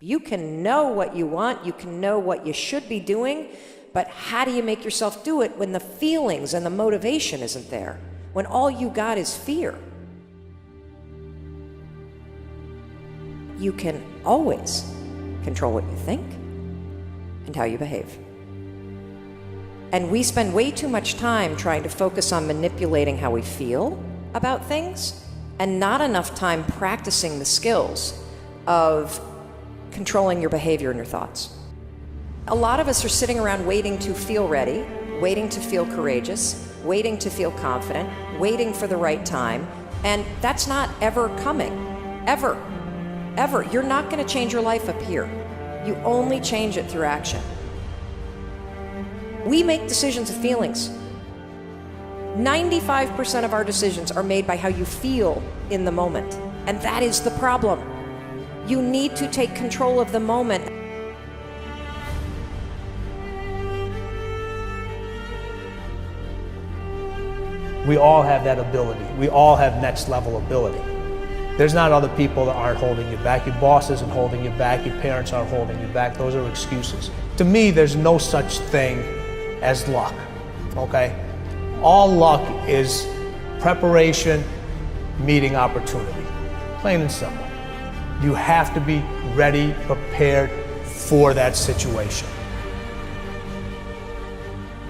You can know what you want, you can know what you should be doing, but how do you make yourself do it when the feelings and the motivation isn't there? When all you got is fear? You can always control what you think and how you behave. And we spend way too much time trying to focus on manipulating how we feel about things and not enough time practicing the skills of controlling your behavior and your thoughts. A lot of us are sitting around waiting to feel ready, waiting to feel courageous, waiting to feel confident, waiting for the right time, and that's not ever coming. Ever. Ever. You're not going to change your life up here. You only change it through action. We make decisions of feelings. 95% of our decisions are made by how you feel in the moment, and that is the problem. You need to take control of the moment. We all have that ability. We all have next level ability. There's not other people that aren't holding you back. Your boss isn't holding you back. Your parents aren't holding you back. Those are excuses. To me, there's no such thing as luck, okay? All luck is preparation meeting opportunity, plain and simple. You have to be ready, prepared for that situation.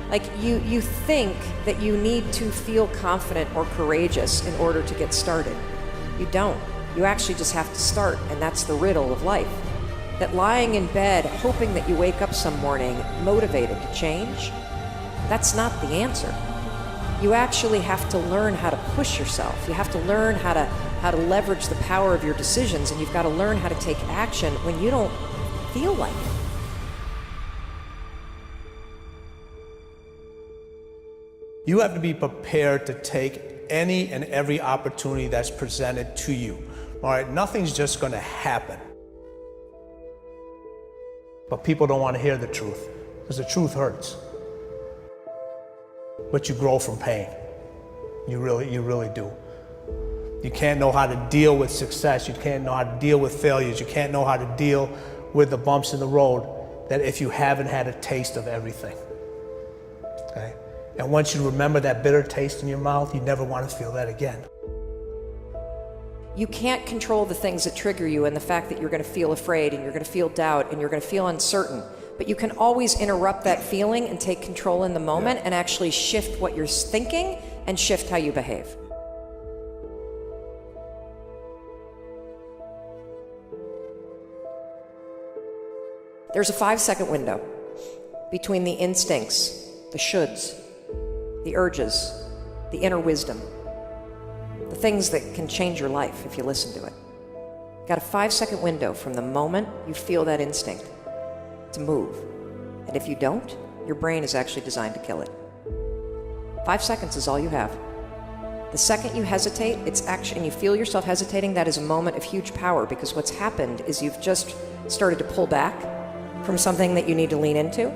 Like you think that you need to feel confident or courageous in order to get started. You don't. You actually just have to start, and that's the riddle of life. That lying in bed, hoping that you wake up some morning motivated to change, that's not the answer. You actually have to learn how to push yourself. You have to learn how to leverage the power of your decisions, and you've got to learn how to take action when you don't feel like it. You have to be prepared to take any and every opportunity that's presented to you. All right, nothing's just going to happen. But people don't want to hear the truth, because the truth hurts. But you grow from pain. You really do. You can't know how to deal with success. You can't know how to deal with failures. You can't know how to deal with the bumps in the road that if you haven't had a taste of everything. Okay? And once you remember that bitter taste in your mouth, you never want to feel that again. You can't control the things that trigger you and the fact that you're going to feel afraid and you're going to feel doubt and you're going to feel uncertain. But you can always interrupt that feeling and take control in the moment and actually shift what you're thinking and shift how you behave. There's a 5-second window between the instincts, the shoulds, the urges, the inner wisdom, the things that can change your life if you listen to it. Got a 5-second window from the moment you feel that instinct to move. And if you don't, your brain is actually designed to kill it. 5 seconds is all you have. The second you hesitate, and you feel yourself hesitating, that is a moment of huge power, because what's happened is you've just started to pull back from something that you need to lean into.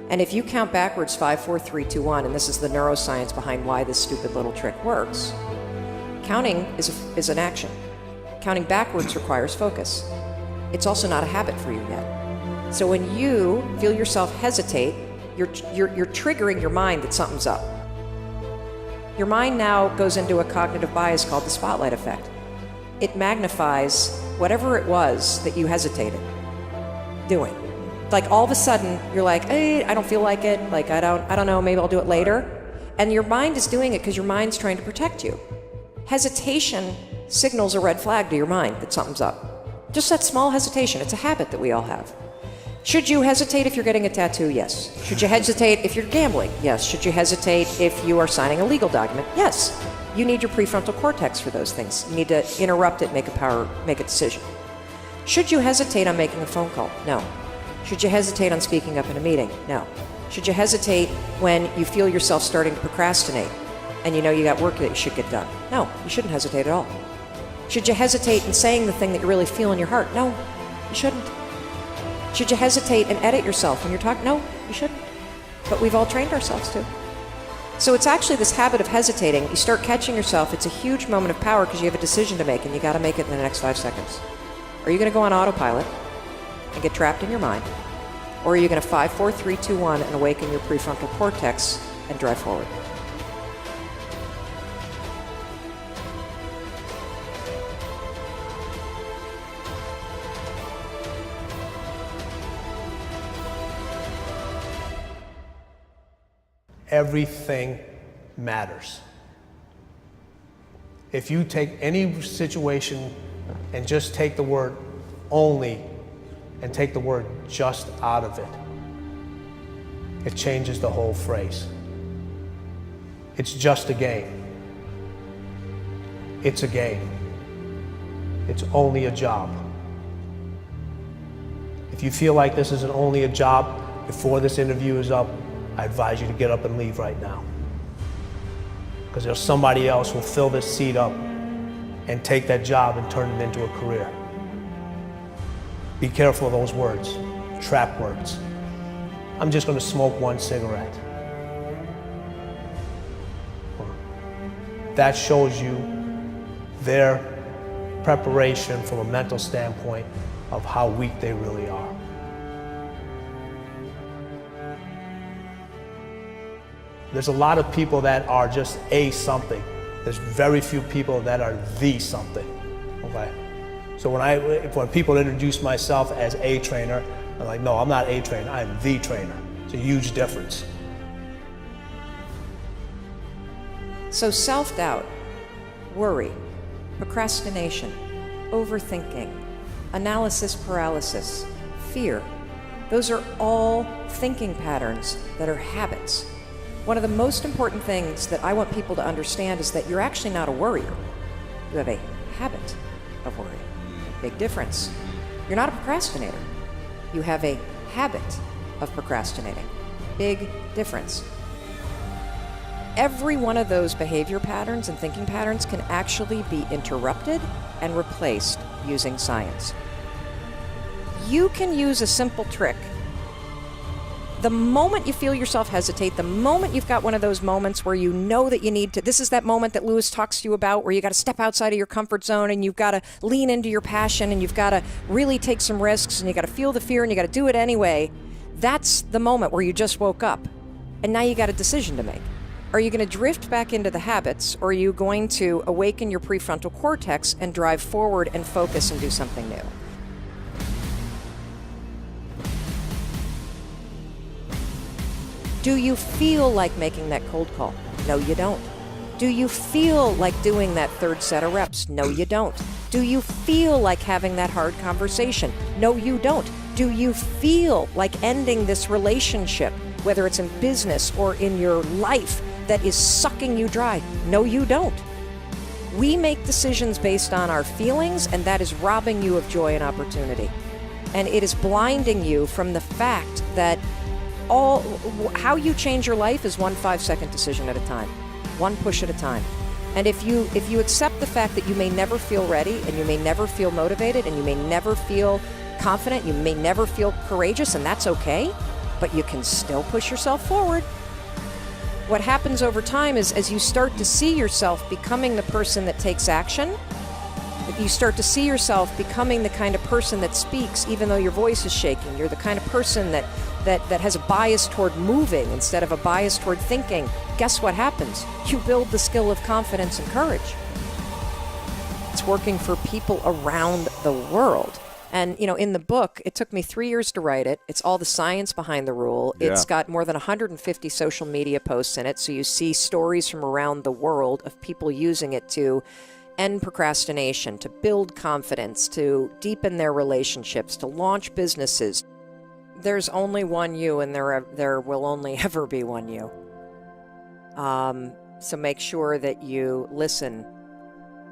And if you count backwards 5, 4, 3, 2, 1, and this is the neuroscience behind why this stupid little trick works, counting is an action. Counting backwards requires focus. It's also not a habit for you yet. So when you feel yourself hesitate, you're triggering your mind that something's up. Your mind now goes into a cognitive bias called the spotlight effect. It magnifies whatever it was that you hesitated doing. Like all of a sudden, you're like, hey, I don't feel like it. Like, I don't know, maybe I'll do it later. And your mind is doing it because your mind's trying to protect you. Hesitation signals a red flag to your mind that something's up. Just that small hesitation. It's a habit that we all have. Should you hesitate if you're getting a tattoo? Yes. Should you hesitate if you're gambling? Yes. Should you hesitate if you are signing a legal document? Yes. You need your prefrontal cortex for those things. You need to interrupt it, make a decision. Should you hesitate on making a phone call? No. Should you hesitate on speaking up in a meeting? No. Should you hesitate when you feel yourself starting to procrastinate and you know you got work that you should get done? No, you shouldn't hesitate at all. Should you hesitate in saying the thing that you really feel in your heart? No, you shouldn't. Should you hesitate and edit yourself when you're talking? No, you shouldn't. But we've all trained ourselves to. So it's actually this habit of hesitating. You start catching yourself. It's a huge moment of power because you have a decision to make and you got to make it in the next 5 seconds. Are you going to go on autopilot? and get trapped in your mind? Or are you going to 5, 4, 3, 2, 1 and awaken your prefrontal cortex and drive forward? Everything matters. If you take any situation and just take the word only and take the word just out of it, it changes the whole phrase. It's just a game. It's a game. It's only a job. If you feel like this is only a job before this interview is up, I advise you to get up and leave right now. Because there's somebody else who will fill this seat up and take that job and turn it into a career. Be careful of those words, trap words. I'm just going to smoke one cigarette. That shows you their preparation from a mental standpoint of how weak they really are. There's a lot of people that are just a something. There's very few people that are the something, okay? So when people introduce myself as a trainer, I'm like, no, I'm not a trainer, I'm the trainer. It's a huge difference. So self-doubt, worry, procrastination, overthinking, analysis paralysis, fear, those are all thinking patterns that are habits. One of the most important things that I want people to understand is that you're actually not a worrier. You have a habit of worry. Big difference. You're not a procrastinator. You have a habit of procrastinating. Big difference. Every one of those behavior patterns and thinking patterns can actually be interrupted and replaced using science. You can use a simple trick. The moment you feel yourself hesitate, the moment you've got one of those moments where you know that you need to, this is that moment that Lewis talks to you about where you got to step outside of your comfort zone and you've got to lean into your passion and you've got to really take some risks and you got to feel the fear and you got to do it anyway. That's the moment where you just woke up and now you got a decision to make. Are you going to drift back into the habits, or are you going to awaken your prefrontal cortex and drive forward and focus and do something new? Do you feel like making that cold call? No, you don't. Do you feel like doing that third set of reps? No, you don't. Do you feel like having that hard conversation? No, you don't. Do you feel like ending this relationship, whether it's in business or in your life, that is sucking you dry? No, you don't. We make decisions based on our feelings, and that is robbing you of joy and opportunity. And it is blinding you from the fact that how you change your life is one 5-second decision at a time, one push at a time. And if you accept the fact that you may never feel ready, and you may never feel motivated, and you may never feel confident, you may never feel courageous, and that's okay, but you can still push yourself forward. What happens over time is, as you start to see yourself becoming the person that takes action, you start to see yourself becoming the kind of person that speaks even though your voice is shaking. You're the kind of person that has a bias toward moving instead of a bias toward thinking. Guess what happens? You build the skill of confidence and courage. It's working for people around the world. And, you know, in the book, it took me 3 years to write it. It's all the science behind the rule. Yeah. It's got more than 150 social media posts in it. So you see stories from around the world of people using it to end procrastination, to build confidence, to deepen their relationships, to launch businesses. There's only one you, and there will only ever be one you. So make sure that you listen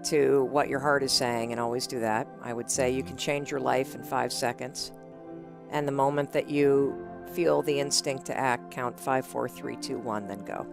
to what your heart is saying, and always do that. I would say you can change your life in 5 seconds. And the moment that you feel the instinct to act, count 5, 4, 3, 2, 1, then go.